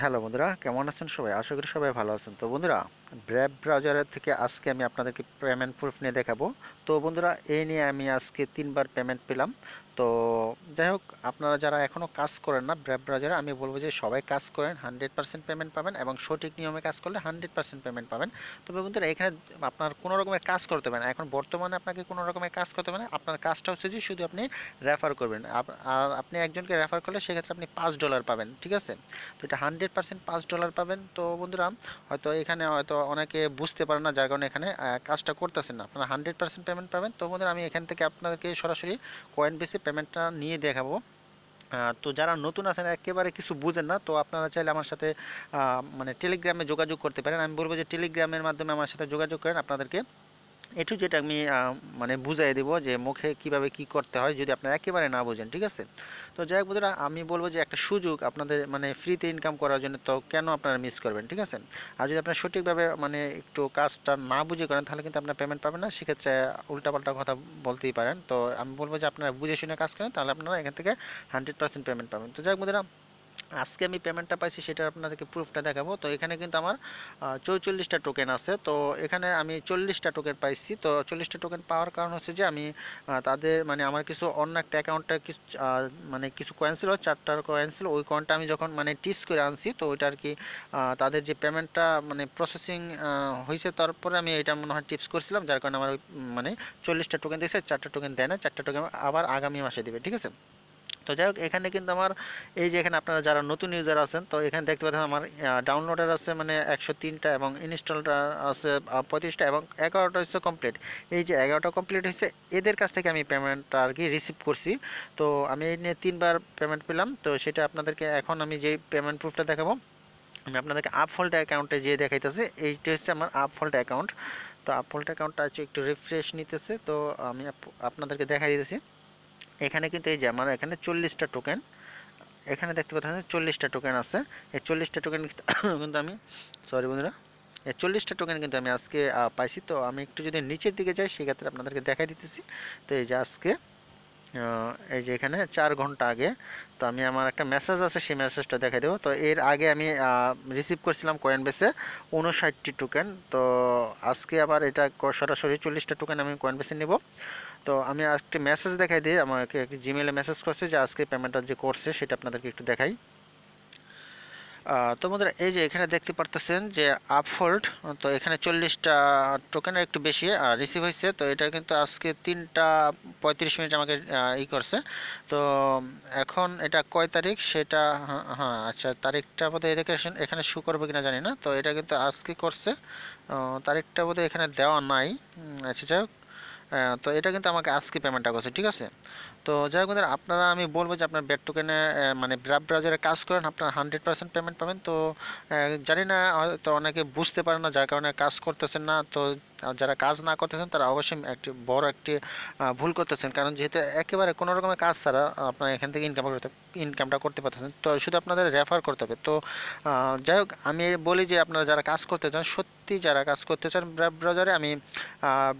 Hello বন্ধুরা, কেমন আছেন সবাই? আশা করি সবাই ভালো আছেন। তো বন্ধুরা, ব্র্যাব ব্রাউজারের থেকে আজকে আমি আপনাদেরকে পেমেন্ট প্রুফ নিয়ে দেখাবো। তো বন্ধুরা, এই নিয়ে আমি আজকে ৩ বার পেমেন্ট পেলাম। তো যাই হোক, আপনারা যারা এখনও কাজ করেন না ব্র্যাব ব্রাউজারে, আমি বলবো যে সবাই কাজ করেন, 100% পেমেন্ট পাবেন এবং সঠিক নিয়মে কাজ করলে 100% পেমেন্ট পাবেন। তবে বন্ধুরা, এখানে আপনার কোনো রকমের কাজ করতে হবে না। এখন বর্তমানে আপনাকে কোনো রকমের কাজ করতে হবে না। আপনার কাজটা হচ্ছে যে শুধু আপনি রেফার করবেন। আর আপনি একজনকে রেফার করলে সেক্ষেত্রে আপনি $5 পাবেন, ঠিক আছে? তো এটা 100% $5 পাবেন। তো বন্ধুরা, হয়তো এখানে হয়তো অনেকে বুঝতে পারে না, যার কারণে এখানে কাজটা করতেছেন না। আপনারা 100% পেমেন্ট পাবেন। তো বন্ধুরা, আমি এখান থেকে আপনাদেরকে সরাসরি কয়েন বেসে পেমেন্টটা নিয়ে দেখাবো। তো যারা নতুন আছেন, একেবারে কিছু বুঝেন না, তো আপনারা চাইলে আমার সাথে মানে টেলিগ্রামে যোগাযোগ করতে পারেন। আমি বলবো যে টেলিগ্রামের মাধ্যমে আমার সাথে যোগাযোগ করেন। আপনাদেরকে একটু যেটা আমি মানে বুঝাই দেবো যে মুখে কিভাবে কি করতে হয়, যদি আপনারা একেবারে না বোঝেন, ঠিক আছে? তো যাই হোক বন্ধুরা, আমি বলবো যে একটা সুযোগ আপনাদের মানে ফ্রিতে ইনকাম করার জন্য, তো কেন আপনারা মিস করবেন, ঠিক আছে? আর যদি আপনারা সঠিকভাবে মানে একটু কাজটা না বুঝে করেন, তাহলে কিন্তু আপনার পেমেন্ট পাবেন না। সেক্ষেত্রে উল্টাপাল্টা কথা বলতেই পারেন। তো আমি বলবো যে আপনারা বুঝে শুনে কাজ করেন, তাহলে আপনারা এখান থেকে 100% পেমেন্ট পাবেন। তো যাই হোক বন্ধুরা, আজকে আমি পেমেন্টটা পাইছি সেটা আপনাদেরকে প্রুফটা দেখাবো। তো এখানে কিন্তু আমার 44টা টোকেন আছে। তো এখানে আমি 40টা টোকেন পাইছি। তো 40টা টোকেন পাওয়ার কারণ হচ্ছে যে আমি তাদের মানে আমার কিছু অন্য একটা অ্যাকাউন্টে কিছু মানে কিছু কয়েন ছিল, 4টার কয়েন ছিল। ওই কয়েনটা আমি যখন মানে টিপস করে আনছি, তো ওইটা আর কি তাদের যে পেমেন্টটা মানে প্রসেসিং হয়েছে, তারপরে আমি এটা মনে হয় টিপস করছিলাম, যার কারণে আমার মানে 40টা টোকেন দিয়েছে, 4টা টোকেন দেয় না। 4টা টোকেন আবার আগামী মাসে দিবে, ঠিক আছে? তো যাই হোক, এখানে কিন্তু আমার এই যে এখানে আপনারা যারা নতুন ইউজার আছেন, তো এখানে দেখতে পাচ্ছেন আমার ডাউনলোডার আছে মানে 103টা এবং ইনস্টলটা আছে 35টা এবং 11টা হচ্ছে কমপ্লিট। এই যে 11টা কমপ্লিট হয়েছে, এদের কাছ থেকে আমি পেমেন্টটা আর কি রিসিভ করছি। তো আমি এই নিয়ে 3 বার পেমেন্ট পেলাম। তো সেটা আপনাদেরকে এখন আমি যে পেমেন্ট প্রুফটা দেখাবো, আমি আপনাদেরকে আপফোল্ড অ্যাকাউন্টে যে দেখাইতেছে, এইটা হচ্ছে আমার আপফোল্ড অ্যাকাউন্ট। তো আপফোল্ড অ্যাকাউন্টটা হচ্ছে একটু রিফ্রেশ নিতেছে। তো আমি আপনাদেরকে দেখাই দিতেছি। এখানে কিন্তু এই যে আমার এখানে 40টা টোকেন, এখানে দেখতে পাচ্ছেন 40টা টোকেন আছে। এই 40টা টোকেন কিন্তু আমি, সরি বন্ধুরা, এই 40টা টোকেন কিন্তু আমি আজকে পাইছি। তো আমি একটু যদি নিচের দিকে যাই, সেক্ষেত্রে আপনাদেরকে দেখাই দিতেছি। তো এই যে আজকে এই যে এখানে 4 ঘন্টা আগে, তো আমি আমার একটা মেসেজ আছে, সেই মেসেজটা দেখাই দেবো। তো এর আগে আমি রিসিভ করছিলাম কয়েন বেসে 59টি টোকেন। তো আজকে আবার এটা সরাসরি 40টা টোকেন আমি কয়েন বেসে নিব। তো আমি একটি মেসেজ দেখাই দিই, আমাকে একটি জিমেলে মেসেজ করছে যে আজকে পেমেন্টটা যে করছে সেটা আপনাদেরকে একটু দেখাই। তো বন্ধুরা, এই যে এখানে দেখতে পারতেছেন যে আপহোল্ড, তো এখানে 40টা টোকেনের একটু বেশি রিসিভ হয়েছে। তো এটা কিন্তু আজকে 3টা 35 মিনিট আমাকে করছে। তো এখন এটা কয় তারিখ সেটা, হ্যাঁ হ্যাঁ, আচ্ছা, তারিখটা বোধহয় এদিকে এখানে শো করবে কিনা জানি না। তো এটা কিন্তু আজকে করছে, তারিখটা বোধহয় এখানে দেওয়া নাই। আচ্ছা, যাই হোক, তো এটা কিন্তু আমাকে আজকে পেমেন্টটা করছে, ঠিক আছে? তো যাই হোক বন্ধুরা, আপনারা আমি বলবো যে আপনার ব্যাট টোকেনে মানে ব্রাব ব্রাউজারে কাজ করেন, আপনার 100% পেমেন্ট পাবেন। তো জানি না, হয়তো অনেকে বুঝতে পারে না, যার কারণে কাজ করতেছেন না। তো যারা কাজ না করতেছেন তারা অবশ্যই একটি বড় একটি ভুল করতেছেন, কারণ যেহেতু একেবারে কোনো রকমের কাজ ছাড়া আপনার এখান থেকে ইনকামটা করতে পারতেছেন। তো শুধু আপনাদের রেফার করতে হবে। তো যাই হোক, আমি বলি যে আপনারা যারা কাজ করতে চান, সত্যি যারা কাজ করতে চান ব্রাব ব্রাউজারে, আমি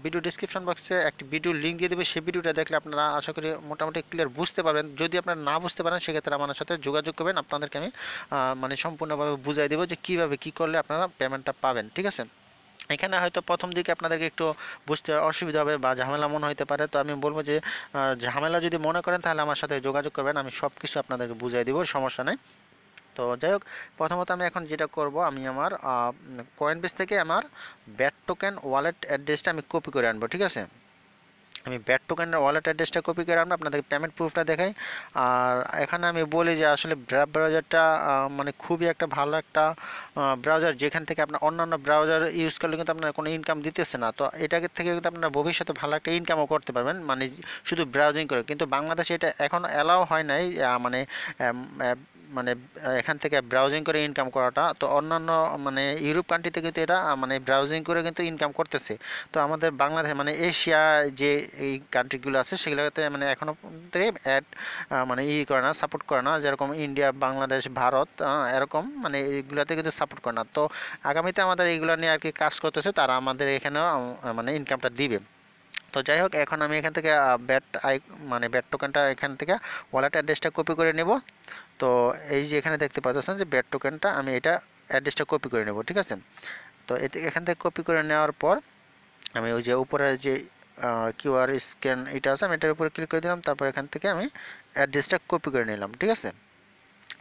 ভিডিও ডিসক্রিপশন বক্সে একটি ভিডিও লিঙ্ক দিয়ে দেবে। সেই ভিডিওটা দেখলে আপনারা আশা করি মোটামুটি ক্লিয়ার বুঝতে পারবেন। যদি আপনারা না বুঝতে পারেন, সেক্ষেত্রে আমার সাথে যোগাযোগ করবেন, আপনাদেরকে আমি মানে সম্পূর্ণভাবে বুঝাই দেবো যে কীভাবে কী করলে আপনারা পেমেন্টটা পাবেন, ঠিক আছে? এখানে হয়তো প্রথম দিকে আপনাদেরকে একটু বুঝতে অসুবিধা হবে বা ঝামেলা মনে হতে পারে। তো আমি বলবো যে ঝামেলা যদি মনে করেন, তাহলে আমার সাথে যোগাযোগ করবেন, আমি সব কিছু আপনাদেরকে বুঝাই দিব, সমস্যা নেই। তো যাই হোক, প্রথমত আমি এখন যেটা করব, আমি আমার কয়েনবেস থেকে আমার ব্যাট টোকেন ওয়ালেট অ্যাড্রেসটা আমি কপি করে আনবো, ঠিক আছে? আমি ব্যাট টোকেনের ওয়ালেট অ্যাড্রেসটা কপি করে আনবো, আপনাদেরকে পেমেন্ট প্রুফটা দেখাই। আর এখানে আমি বলি যে আসলে ব্র্যাব ব্রাউজারটা মানে খুবই একটা ভালো একটা ব্রাউজার, যেখান থেকে আপনার অন্যান্য ব্রাউজার ইউজ করলে কিন্তু আপনার কোনো ইনকাম দিতেছে না। তো এটাকে থেকে কিন্তু আপনার ভবিষ্যতে ভালো একটা ইনকামও করতে পারবেন, মানে শুধু ব্রাউজিং করে। কিন্তু বাংলাদেশে এটা এখন অ্যালাউ হয় নাই, মানে আম, আহ, মানে এখান থেকে ব্রাউজিং করে ইনকাম করাটা। তো অন্যান্য মানে ইউরোপ কান্ট্রিতে কিন্তু এটা মানে ব্রাউজিং করে কিন্তু ইনকাম করতেছে। তো আমাদের বাংলাদেশ মানে এশিয়া যে এই কান্ট্রিগুলো আছে, সেগুলোতে মানে এখনও থেকে অ্যাড মানে করে না, সাপোর্ট করে না, যেরকম ইন্ডিয়া, বাংলাদেশ, ভারত, এরকম মানে এইগুলোতে কিন্তু সাপোর্ট করে না। তো আগামীতে আমাদের এইগুলো নিয়ে আর কি কাজ করতেছে, তারা আমাদের এখানেও মানে ইনকামটা দিবে। তো যাই হোক, এখন আমি এখান থেকে ব্যাট মানে ব্যাট টোকেনটা এখান থেকে ওয়ালেট অ্যাড্রেসটা কপি করে নেব। তো এই যে এখানে দেখতে পাচ্ছেন যে ব্যাট টোকেনটা আমি এটা অ্যাড্রেসটা কপি করে নেব, ঠিক আছে। তো এখান থেকে কপি করে নেওয়ার পর আমি ওই যে উপরে যে কিউআর স্ক্যান এটা আছে, আমি এটার উপরে ক্লিক করে দিলাম। তারপর এখান থেকে আমি অ্যাড্রেসটা কপি করে নিলাম, ঠিক আছে।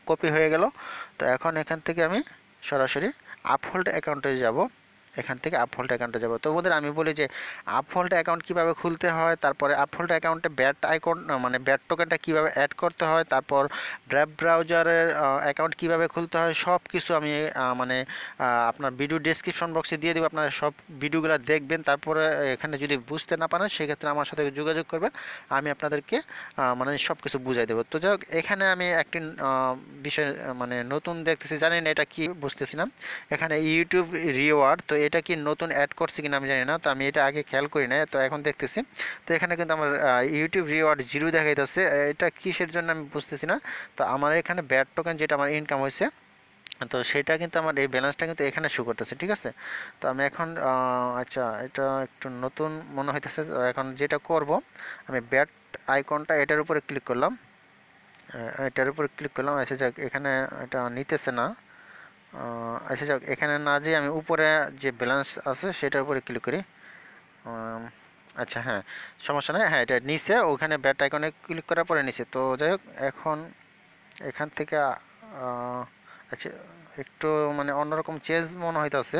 কপি হয়ে গেল। তো এখন এখান থেকে আমি সরাসরি আপহোল্ড অ্যাকাউন্টে যাব। এখান থেকে আপহোল্ড অ্যাকাউন্টে যাব। তো বন্ধুরা আমি বলি যে আপহোল্ড অ্যাকাউন্ট কিভাবে খুলতে হয়, তারপরে আপহোল্ড অ্যাকাউন্টে ব্যাট আইকন মানে ব্যাট টোকেনটা কিভাবে অ্যাড করতে হয়, তারপর ব্র্যাব ব্রাউজারের অ্যাকাউন্ট কিভাবে খুলতে হয়, সব কিছু আমি মানে আপনার ভিডিও ডেসক্রিপশন বক্সে দিয়ে দেবো। আপনারা সব ভিডিওগুলো দেখবেন। তারপরে এখানে যদি বুঝতে না পারেন সেক্ষেত্রে আমার সাথে যোগাযোগ করবেন, আমি আপনাদেরকে মানে সব কিছু বুঝাই দেবো। তো যাই হোক, এখানে আমি একটি বিষয় মানে নতুন দেখতেছি, জানি না এটা কি, বুঝতেছি না। এখানে ইউটিউব রিওয়ার্ড, তো এটা কি নতুন অ্যাড করছে কিনা আমি জানি না। তো আমি এটা আগে খেয়াল করি না, তো এখন দেখতেছি। তো এখানে কিন্তু আমার ইউটিউব রিওয়ার্ড 0 দেখাইতেছে, এটা কিসের জন্য আমি বুঝতেছি না। তো আমার এখানে ব্যাট টোকেন যেটা আমার ইনকাম হয়েছে, তো সেটা কিন্তু আমার এই ব্যালেন্সটা কিন্তু এখানে শো করতেছে, ঠিক আছে। তো আমি এখন আচ্ছা, এটা একটু নতুন মনে হইতেছে। তো এখন যেটা করব, আমি ব্যাট আইকনটা এটার উপরে ক্লিক করলাম। এটার উপরে ক্লিক করলাম। আচ্ছা যাক, এখানে এটা নিতেছে না। আচ্ছা যাক, এখানে না যেয়ে আমি উপরে যে ব্যালেন্স আছে সেটার উপরে ক্লিক করি। আম, আচ্ছা হ্যাঁ, সমস্যা নেই। হ্যাঁ, এটা নিচে ওখানে ব্যাট আইকনে ক্লিক করার পরে নিচে। তো যাই হোক, এখন এখান থেকে আচ্ছা, একটু মানে অন্যরকম চেঞ্জ মনে হইতেছে,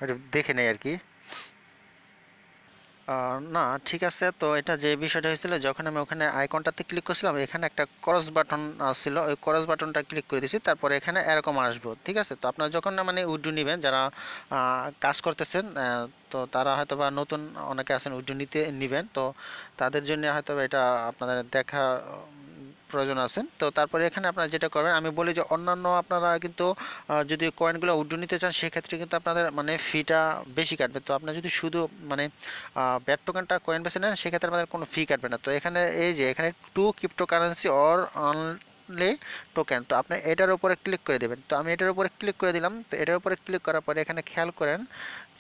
একটু দেখে নেই আর কি। না, ঠিক আছে। তো এটা যে বিষয়টা হয়েছিল, যখন আমি ওখানে আইকনটাতে ক্লিক করছিলাম, এখানে একটা ক্রস বাটন ছিল, ওই ক্রস বাটনটা ক্লিক করে দিয়েছি। তারপরে এখানে এরকম আসবো, ঠিক আছে। তো আপনারা যখন না মানে উইড্রো নেবেন, যারা কাজ করতেছেন, তো তারা হয়তো বা নতুন অনেকে আছেন উইড্রো নিতে নেবেন, তো তাদের জন্য হয়তো বা এটা আপনাদের দেখা প্রয়োজন আছে। তো তারপরে এখানে আপনারা যেটা করবেন, আমি বলি যে অন্যান্য আপনারা কিন্তু যদি কয়েনগুলো উইথড্র নিতে চান সেক্ষেত্রে কিন্তু আপনাদের মানে ফিটা বেশি কাটবে। তো আপনারা যদি শুধু মানে ব্যাট টোকেনটা কয়েন বেছে নেন সেক্ষেত্রে আপনাদের কোনো ফি কাটবে না। তো এখানে এই যে এখানে to cryptocurrency or only token, তো আপনি এটার উপরে ক্লিক করে দেবেন। তো আমি এটার উপরে ক্লিক করে দিলাম। তো এটার উপরে ক্লিক করার পরে এখানে খেয়াল করেন,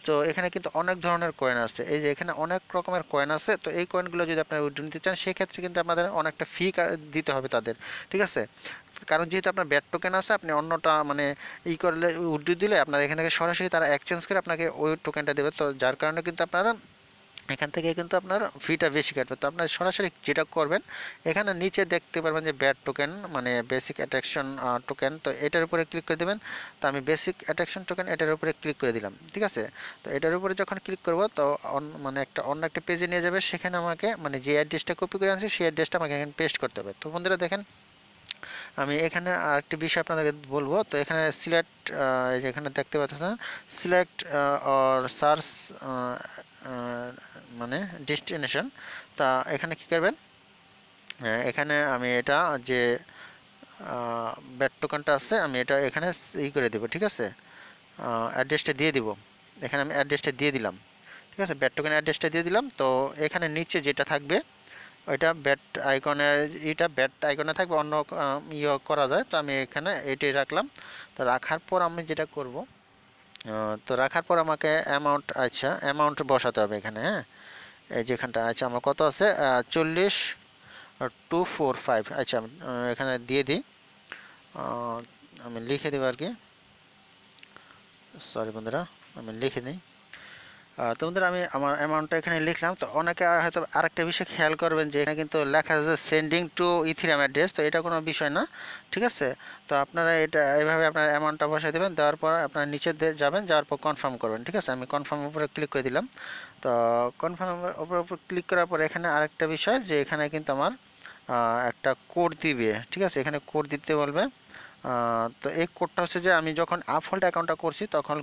তো এখানে কিন্তু অনেক ধরনের কয়েন আছে। এই যে এখানে অনেক রকমের কয়েন আছে। তো এই কয়েনগুলো যদি আপনারা উইথড্র নিতে চান সেক্ষেত্রে কিন্তু আপনাদের অনেকটা ফি দিতে হবে তাদের, ঠিক আছে। কারণ যেহেতু আপনার ব্যাট টোকেন আছে, আপনি অন্যটা মানে করলে উইথড্র দিলে আপনার এখান থেকে সরাসরি তারা এক্সচেঞ্জ করে আপনাকে ওই টোকেনটা দেবে। তো যার কারণে কিন্তু আপনারা এখান থেকে কিন্তু আপনার ফিটা বেশি কাটবে। তো আপনার সরাসরি যেটা করবেন, এখানে নিচে দেখতে পারবেন যে ব্যাট টোকেন মানে বেসিক অ্যাট্রাকশন টোকেন, তো এটার উপরে ক্লিক করে দেবেন। তো আমি বেসিক অ্যাট্রাকশন টোকেন এটার উপরে ক্লিক করে দিলাম, ঠিক আছে। তো এটার উপরে যখন ক্লিক করব, তো মানে অন্য একটা পেজে নিয়ে যাবে। সেখানে আমাকে মানে যে অ্যাড্রেসটা কপি করে আনছি সেই অ্যাড্রেসটা আমাকে এখানে পেস্ট করতে হবে। তো বন্ধুরা দেখেন, আমি এখানে আরেকটি বিষয় আপনাদেরকে বলবো। তো এখানে সিলেক্ট, যেখানে দেখতে পাচ্ছেন সিলেক্ট অর সার্চ মানে ডেস্টিনেশন, তা এখানে কি করবেন, এখানে আমি এটা যে ব্যাট টোকেনটা আছে আমি এটা এখানে করে দেবো, ঠিক আছে। অ্যাড্রেসটা দিয়ে দিব। এখানে আমি অ্যাড্রেসটা দিয়ে দিলাম, ঠিক আছে। ব্যাট টোকেন অ্যাড্রেসটা দিয়ে দিলাম। তো এখানে নিচে যেটা থাকবে ওইটা ব্যাট আইকনের, এটা ব্যাট আইকনে থাকবে, অন্য ইয়ে করা যায়। তো আমি এখানে এটাই রাখলাম। তো রাখার পর আমি যেটা করব, তো রাখার পর আমাকে অ্যামাউন্ট, আচ্ছা অ্যামাউন্ট বসাতে হবে এখানে, হ্যাঁ। এই যেখানটা আচ্ছা আমার কত আছে, 40,245, আচ্ছা আমি এখানে দিয়ে দিই। আমি লিখে দেবো আর কি, সরি বন্ধুরা, আমি লিখে নিই। তো বন্ধুরা আমি আমার অ্যামাউন্টটা এখানে লিখলাম। তো অনেকে হয়তো আরেকটা বিষয় খেয়াল করবেন যে এখানে কিন্তু লেখা আছে সেন্ডিং টু ইথিরিয়াম অ্যাড্রেস, তো এটা কোনো বিষয় না, ঠিক আছে। তো আপনারা এটা এইভাবে আপনার অ্যামাউন্টটা বসাই দেবেন। দেওয়ার পর আপনার নিচে যাবেন, যাওয়ার পর কনফার্ম করবেন, ঠিক আছে। আমি কনফার্মের উপরে ক্লিক করে দিলাম। তো কনফার্মের উপর ক্লিক করার পর এখানে আরেকটা বিষয় যে এখানে কিন্তু আমার একটা কোড দিবে, ঠিক আছে। এখানে কোড দিতে বলবে। তো এই কোডটা হচ্ছে যে আমি যখন আপহোল্ড অ্যাকাউন্টটা করছি তখন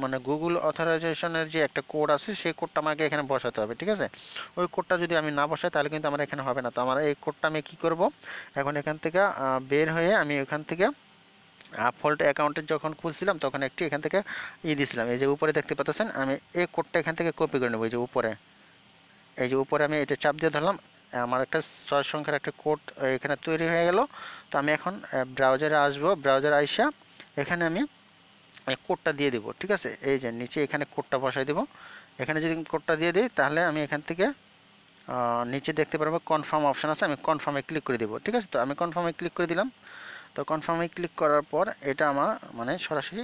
মানে গুগল অথরাইজেশনের যে একটা কোড আছে সেই কোডটা আমাকে এখানে বসাতে হবে, ঠিক আছে। ওই কোডটা যদি আমি না বসাই তাহলে কিন্তু আমার এখানে হবে না। তো আমার এই কোডটা আমি কি করব, এখন এখান থেকে বের হয়ে আমি এখান থেকে আপহোল্ড অ্যাকাউন্টে যখন খুলছিলাম তখন একটি এখান থেকে দিয়েছিলাম। এই যে উপরে দেখতে পাচ্ছেন, আমি এই কোডটা এখান থেকে কপি করে নেব। এই যে উপরে, এই যে উপরে আমি এটা চাপ দিয়ে ধরলাম, আমার একটা 6 সংখ্যার একটা কোড এখানে তৈরি হয়ে গেল। তো আমি এখন ব্রাউজারে আসব, ব্রাউজারে আইসা এখানে আমি এই কোডটা দিয়ে দিব, ঠিক আছে। এই যে নিচে এখানে কোডটা বসাই দেব। এখানে যদি কোডটা দিয়ে দিই তাহলে আমি এখান থেকে নিচে দেখতে পারবো কনফার্ম অপশন আছে, আমি কনফার্মে ক্লিক করে দেবো। ঠিক আছে, তো আমি কনফার্মে ক্লিক করে দিলাম। তো কনফার্মে ক্লিক করার পর এটা আমার মানে সরাসরি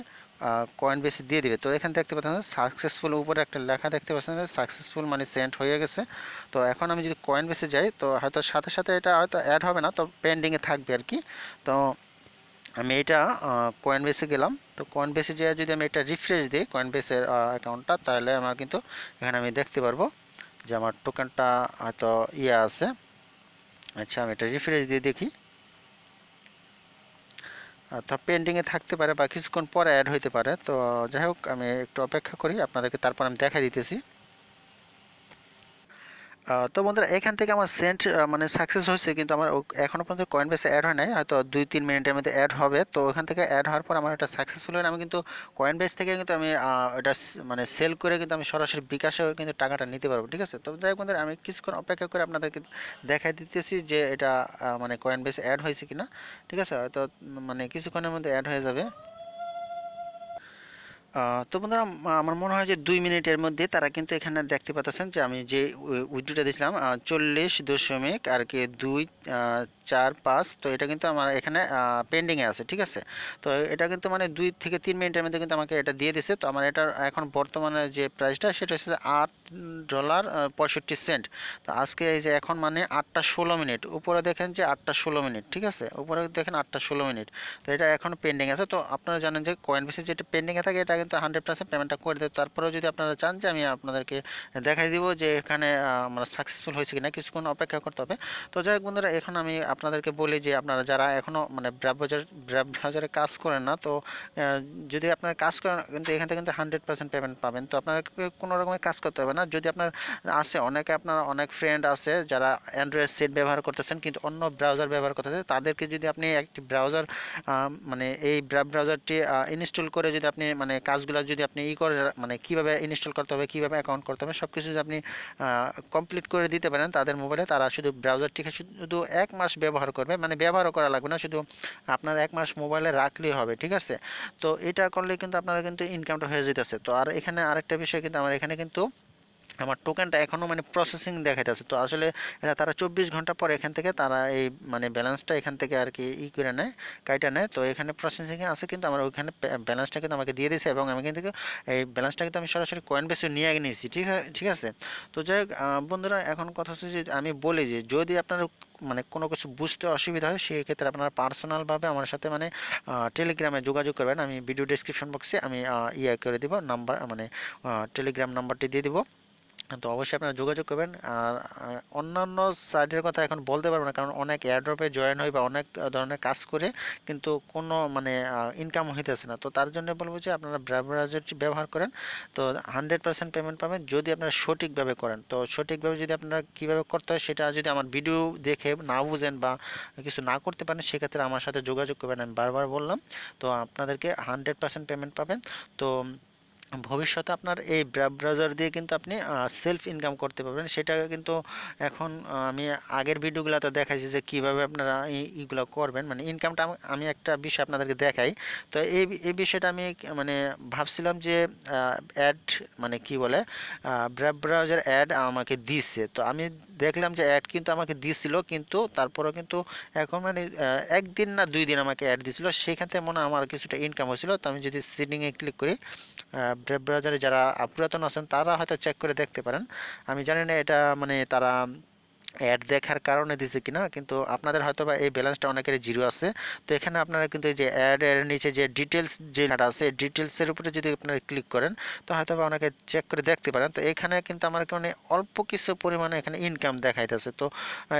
কয়েন বেসে দিয়ে দিবে। তো এখানে দেখতে পাচ্ছেন সাকসেসফুল, উপরে একটা লেখা দেখতে পাচ্ছেন যে সাকসেসফুল মানে সেন্ড হয়ে গেছে। তো এখন আমি যদি কয়েন বেসে যাই তো হয়তো সাথে সাথে এটা হয়তো অ্যাড হবে না, তো পেন্ডিংয়ে থাকবে আর কি। তো আমি এটা কয়েন বেসে গেলাম। তো কয়েন বেসে যেয়ে যদি আমি এটা রিফ্রেশ দিই কয়েন বেসের অ্যাকাউন্টটা, তাহলে আমার কিন্তু এখানে আমি দেখতে পারবো যে আমার টোকেনটা হয়তো ইয়ে আছে। আচ্ছা, আমি এটা রিফ্রেশ দিয়ে দেখি। তো পেন্ডিংয়ে থাকতে পারে বা কিছুক্ষণ পরে অ্যাড হইতে পারে। তো যাই হোক, আমি একটু অপেক্ষা করি, আপনাদেরকে তারপর আমি দেখা দিতেছি। তো বন্ধুরা এখান থেকে আমার সেন্ট মানে সাকসেস হয়েছে, কিন্তু আমার এখনো পর্যন্ত কয়েন বেসে অ্যাড হয় নাই, হয়তো 2-3 মিনিটের মধ্যে অ্যাড হবে। তো ওখান থেকে অ্যাড হওয়ার পর আমার এটা সাকসেসফুল হলে আমি কিন্তু কয়েন বেস থেকে কিন্তু আমি এটা মানে সেল করে কিন্তু আমি সরাসরি বিকাশেও কিন্তু টাকাটা নিতে পারবো। ঠিক আছে, তো যাই হোক বন্ধুরা, আমি কিছুক্ষণ অপেক্ষা করে আপনাদেরকে দেখাই দিতেছি যে এটা মানে কয়েন বেসে অ্যাড হয়েছে কিনা। ঠিক আছে, হয়তো মানে কিছুক্ষণের মধ্যে অ্যাড হয়ে যাবে। তো বন্ধুরা, আমার মনে হয় যে 2 মিনিটের মধ্যে তারা কিন্তু এখানে দেখতে পাচ্ছেন যে আমি যে উইড্রোটা দিয়েছিলাম 40 দশমিক আর কি 2-4-5, তো এটা কিন্তু আমার এখানে পেন্ডিংয়ে আছে। ঠিক আছে, তো এটা কিন্তু মানে 2 থেকে 3 মিনিটের মধ্যে কিন্তু আমাকে এটা দিয়ে দিছে। তো আমার এটার এখন বর্তমানে যে প্রাইসটা সেটা হচ্ছে $8.65। তো আজকে এই যে এখন মানে 8টা 16 মিনিট, উপরে দেখেন যে 8টা 16 মিনিট। ঠিক আছে, উপরে দেখেন 8টা 16 মিনিট। তো এটা এখন পেন্ডিং আছে। তো আপনারা জানেন যে কয়েন বেসে যেটা পেন্ডিংয়ে থাকে এটা কিন্তু 100% পেমেন্টটা করে দেয়। তারপরেও যদি আপনারা চান যে আমি আপনাদেরকে দেখাই দিব যে এখানে আমরা সাকসেসফুল হয়েছে কিনা, কিছুক্ষণ অপেক্ষা করতে হবে। তো যাই হোক বন্ধুরা, এখন আমি আপনাদেরকে বলি যে আপনারা যারা এখনও মানে ব্র্যাব ব্রাউজারে কাজ করেন না, তো যদি আপনারা কাজ করেন কিন্তু এখান থেকে কিন্তু 100% পেমেন্ট পাবেন। তো আপনাকে কোনো রকমের কাজ করতে হবে না। যদি আপনার আছে অনেকে, আপনার অনেক ফ্রেন্ড আছে যারা অ্যান্ড্রয়েড সেট ব্যবহার করতেছেন কিন্তু অন্য ব্রাউজার ব্যবহার করতেছে, তাদেরকে যদি আপনি একটি ব্রাউজার মানে এই ব্রাউজারটি ইনস্টল করে যদি আপনি মানে কাজগুলো যদি আপনি করে মানে কিভাবে ইনস্টল করতে হবে, কিভাবে অ্যাকাউন্ট করতে হবে, সব কিছু যদি আপনি কমপ্লিট করে দিতে পারেন তাদের মোবাইলে, তারা শুধু ব্রাউজারটিকে শুধু 1 মাস ব্যবহার করবে, মানে ব্যবহারও করা লাগবে না, শুধু আপনার 1 মাস মোবাইলে রাখলেই হবে। ঠিক আছে, তো এটা করলে কিন্তু আপনারা কিন্তু ইনকামটা হয়ে যেতেছে। তো আর এখানে আরেকটা বিষয় কিন্তু আমার এখানে কিন্তু আমার টোকেনটা এখনো মানে প্রসেসিং দেখাইতেছে। তো আসলে এটা তারা 24 ঘন্টা পরে এখান থেকে তারা এই মানে ব্যালেন্সটা এখান থেকে আর কি করে নেয়, কাইটা নেয়। তো এখানে প্রসেসিং এ আছে, কিন্তু আমার ওইখানে ব্যালেন্সটা কিন্তু আমাকে দিয়ে দিয়েছে এবং আমি কিন্তু এই ব্যালেন্সটা কিন্তু আমি সরাসরি কয়েন বেসে নিয়ে নিয়েছি। ঠিক আছে। তো যাই হোক বন্ধুরা, এখন কথা হচ্ছে যে আমি বলি যে যদি আপনার মানে কোনো কিছু বুঝতে অসুবিধা হয় সেই ক্ষেত্রে আপনারা পার্সোনালভাবে আমার সাথে মানে টেলিগ্রামে যোগাযোগ করবেন। আমি ভিডিও ডেসক্রিপশন বক্সে আমি ইয়ে করে দিব নাম্বার, মানে টেলিগ্রাম নাম্বারটি দিয়ে দিব। তো অবশ্যই আপনারা যোগাযোগ করবেন। আর অন্যান্য সাইটের কথা এখন বলতে পারবো না, কারণ অনেক এয়ারড্রপে জয়েন হয় বা অনেক ধরনের কাজ করে কিন্তু কোনো মানে ইনকাম হইতেছে না। তো তার জন্য বলবো যে আপনারা ব্রাউজারটি ব্যবহার করেন, তো 100% পেমেন্ট পাবেন যদি আপনারা সঠিকভাবে করেন। তো সঠিকভাবে যদি আপনারা কীভাবে করতে হয় সেটা যদি আমার ভিডিও দেখে না বুঝেন বা কিছু না করতে পারেন, সেক্ষেত্রে আমার সাথে যোগাযোগ করবেন। আমি বারবার বললাম, তো আপনাদেরকে 100% পেমেন্ট পাবেন। তো ভবিষ্যতে আপনার এই ব্রাউজার দিয়ে কিন্তু আপনি সেলফ ইনকাম করতে পারবেন। সেটা কিন্তু এখন আমি আগের ভিডিওগুলোতে দেখাইছি যে কিভাবে আপনারা এইগুলো করবেন, মানে ইনকামটা। আমি একটা বিষয় আপনাদেরকে দেখাই। তো এই বিষয়টা আমি মানে ভাবছিলাম যে অ্যাড মানে কি বলে ব্রাউজার অ্যাড আমাকে দিছে। তো আমি দেখলাম যে অ্যাড কিন্তু আমাকে দিছিল, কিন্তু তারপরেও কিন্তু এখন মানে 1 দিন না 2 দিন আমাকে অ্যাড দিছিল, সেখান থেকে মনে হয় আমার কিছুটা ইনকাম হয়েছিল। তো আমি যদি সেটিংয়ে ক্লিক করি, ব্রেভ ব্রাউজারে যারা পুরাতন আছেন তারা হয়তো চেক করে দেখতে পারেন। আমি জানি না এটা মানে তারা অ্যাড দেখার কারণে দিছে কিনা, কিন্তু আপনাদের হয়তো বা এই ব্যালেন্সটা অনেকের জিরো আছে। তো এখানে আপনারা কিন্তু এই যে অ্যাড এর নিচে যে ডিটেলস যে লেখাটা আছে, ডিটেলসের উপরে যদি আপনারা ক্লিক করেন তো হয়তো বা অনেকে চেক করে দেখতে পারেন। তো এখানে কিন্তু আমার মানে অল্প কিছু পরিমাণে এখানে ইনকাম দেখাইতেছে। তো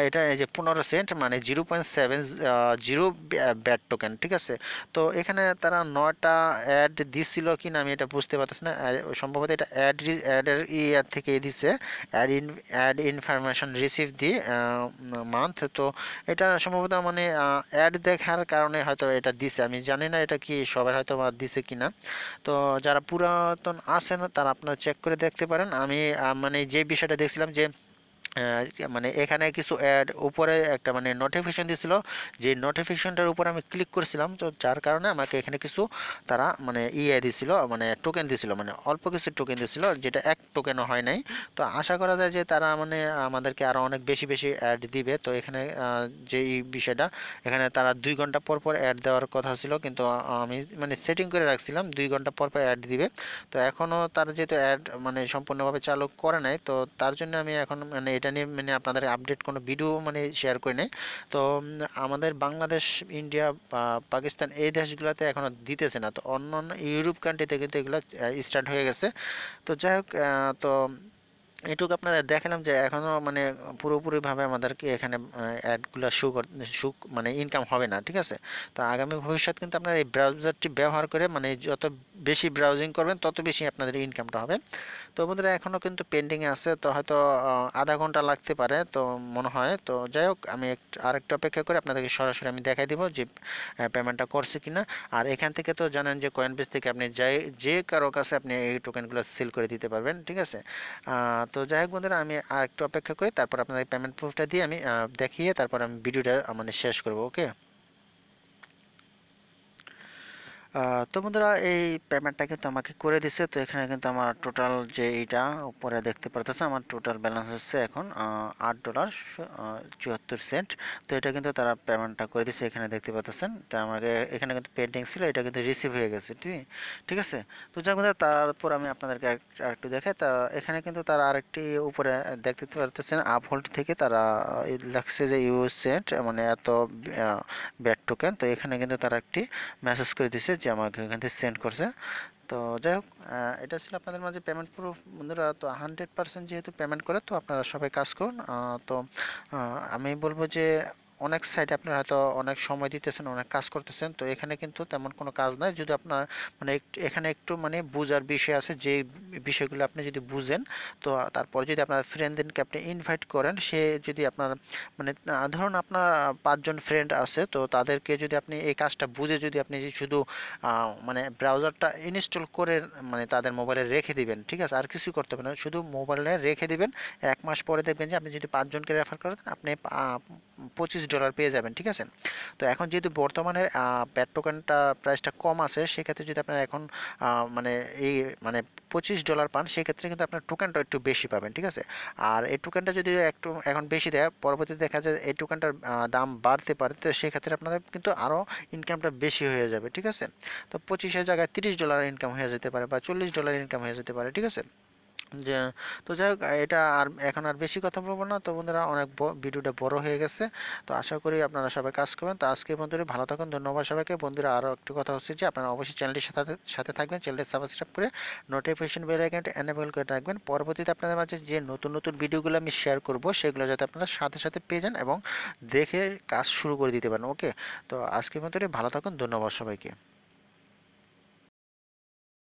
এটা এই যে 15 সেন্ট মানে 0.70 ব্যাট টোকেন। ঠিক আছে, তো এখানে তারা 9টা অ্যাড দিছিল কিনা আমি এটা বুঝতে পারতেছি না। সম্ভবত এটা অ্যাডের ইয়ার থেকে দিছে, add information receive the month. তো এটা সম্ভবত মানে অ্যাড দেখার কারণে হয়তো এটা দিছে, আমি জানি না এটা কি সবার হয়তো বা দিছে কিনা। তো যারা পুরাতন আছেন তারা আপনারা চেক করে দেখতে পারেন। আমি মানে যে বিষয়টা দেখছিলাম যে মানে এখানে কিছু অ্যাড উপরে একটা মানে নোটিফিকেশন দিছিল, যে নোটিফিকেশনটার উপর আমি ক্লিক করেছিলাম, তো যার কারণে আমাকে এখানে কিছু তারা মানে দিছিল, মানে টোকেন দিছিল, মানে অল্প কিছু টোকেন দিছিল, যেটা এক টোকেনও হয় নাই। তো আশা করা যায় যে তারা মানে আমাদেরকে আরো অনেক বেশি বেশি অ্যাড দিবে। তো এখানে যে এই বিষয়টা, এখানে তারা 2 ঘন্টা পর পর অ্যাড দেওয়ার কথা ছিল, কিন্তু আমি মানে সেটিং করে রাখছিলাম 2 ঘন্টা পর পর অ্যাড দিবে। তো এখনো তারা যেহেতু অ্যাড মানে সম্পূর্ণভাবে চালু করে নাই, তো তার জন্য আমি এখন মানে এটা নিয়ে মানে আপনাদের আপডেট কোনো ভিডিও মানে শেয়ার করি নাই। তো আমাদের বাংলাদেশ, ইন্ডিয়া বা পাকিস্তান এই দেশগুলোতে এখনো দিতেছে না। তো অন্য অন্য ইউরোপ কান্ট্রিতে কিন্তু এগুলো স্টার্ট হয়ে গেছে। তো যাই হোক, তো এটুকু আপনাদের দেখালাম যে এখনো মানে পুরোপুরিভাবে আমাদেরকে এখানে অ্যাডগুলো শু মানে ইনকাম হবে না, ঠিক আছে। তো আগামী ভবিষ্যৎ কিন্তু আপনারা এই ব্রাউজারটি ব্যবহার করে মানে যত বেশি ব্রাউজিং করবেন তত বেশি আপনাদের ইনকামটা হবে। তো বন্ধুরা এখনো কিন্তু পেন্ডিং এ আছে, তো হয়তো আধা ঘন্টা লাগতে পারে তো মনে হয়। তো যাই হোক, আমি আরেকটু অপেক্ষা করে আপনাদেরকে সরাসরি আমি দেখাই দিব যে পেমেন্টটা করছে কিনা। আর এখান থেকে তো জানেন যে কয়েনবেস থেকে আপনি যে কারো কাছে আপনি এই টোকেনগুলো সেল করে দিতে পারবেন, ঠিক আছে। তো যাই হোক বন্ধুরা, আমি আরেকটু অপেক্ষা করি, তারপর আপনাদের পেমেন্ট প্রুফটা দিয়ে আমি দেখিয়ে তারপর আমি ভিডিওটা মানে শেষ করব, ওকে। তো বন্ধুরা এই পেমেন্টটা কিন্তু আমাকে করে দিছে। তো এখানে কিন্তু আমার টোটাল যে এইটা উপরে দেখতে পারতেছে, আমার টোটাল ব্যালেন্স হচ্ছে এখন $8.74। তো এটা কিন্তু তারা পেমেন্টটা করে দিছে, এখানে দেখতে পাচ্ছেন। তো আমাকে এখানে কিন্তু পেন্ডিং ছিল, এটা কিন্তু রিসিভ হয়ে গেছে, ঠিক ঠিক আছে। তো যাই বন্ধুরা, তারপর আমি আপনাদেরকে আরেকটু দেখাই। তা এখানে কিন্তু তারা আরেকটি উপরে দেখতে পারতেছেন, আপহোল্ড থেকে তারা লেখছে যে ইউ সেন্ট মানে এত ব্যাট টোকেন। তো এখানে কিন্তু তারা একটি মেসেজ করে দিছে যে আমাকে এখান থেকে সেন্ড করছে। তো যাই হোক, এটা ছিল আপনাদের মাঝে পেমেন্ট প্রুফ বন্ধুরা। তো 100% যেহেতু পেমেন্ট করে, তো আপনারা সবাই কাজ করুন। তো আমি বলবো যে অনেক সাইটে আপনারা হয়তো অনেক সময় দিতেছেন, অনেক কাজ করতেছেন, তো এখানে কিন্তু তেমন কোনো কাজ নাই। যদি আপনার মানে এখানে একটু মানে বুঝার বিষয় আছে, যে বিষয়গুলো আপনি যদি বুঝেন, তো তারপর যদি আপনার ফ্রেন্ডদেরকে আপনি ইনভাইট করেন, সে যদি আপনার মানে ধরুন আপনার 5 জন ফ্রেন্ড আছে, তো তাদেরকে যদি আপনি এই কাজটা বুঝে যদি আপনি শুধু মানে ব্রাউজারটা ইনস্টল করে মানে তাদের মোবাইলে রেখে দিবেন, ঠিক আছে, আর কিছু করতে হবে না, শুধু মোবাইলে রেখে দিবেন। 1 মাস পরে দেখবেন যে আপনি যদি 5 জনকে রেফার করেন, আপনি $25 পেয়ে যাবেন, ঠিক আছে। তো এখন যেহেতু বর্তমানে ব্যাট টোকেনটা প্রাইসটা কম আছে, সেক্ষেত্রে যদি আপনার এখন মানে এই মানে $25 পান, সেক্ষেত্রে কিন্তু আপনার টোকেনটা একটু বেশি পাবেন, ঠিক আছে। আর এই টোকেনটা যদি একটু এখন বেশি দেয়, পরবর্তীতে দেখা যায় এই টোকেনটার দাম বাড়তে পারে, তো সেক্ষেত্রে আপনাদের কিন্তু আরও ইনকামটা বেশি হয়ে যাবে, ঠিক আছে। তো 25-এর জায়গায় $30 ইনকাম হয়ে যেতে পারে, বা $40 ইনকাম হয়ে যেতে পারে, ঠিক আছে। যে তো যাই হোক, এটা আর এখন আর বেশি কথা বলবো না। তো বন্ধুরা অনেক ভিডিওটা বড় হয়ে গেছে, তো আশা করি আপনারা সবাই কাজ করবেন। তো আজকে বন্ধুরা ভালো থাকুন, ধন্যবাদ সবাইকে। বন্ধুরা আরও একটু কথা হচ্ছে যে আপনারা অবশ্যই চ্যানেলটির সাথে সাথে থাকবেন, চ্যানেলটি সাবস্ক্রাইব করে নোটিফিকেশন বেল আইকনটি এনেবল করে রাখবেন। পরবর্তীতে আপনাদের মাঝে যে নতুন নতুন ভিডিওগুলো আমি শেয়ার করব, সেগুলো যাতে আপনারা সাথে সাথে পেয়ে যান এবং দেখে কাজ শুরু করে দিতে পারেন, ওকে। তো আজকের মতো ভালো থাকুন, ধন্যবাদ সবাইকে।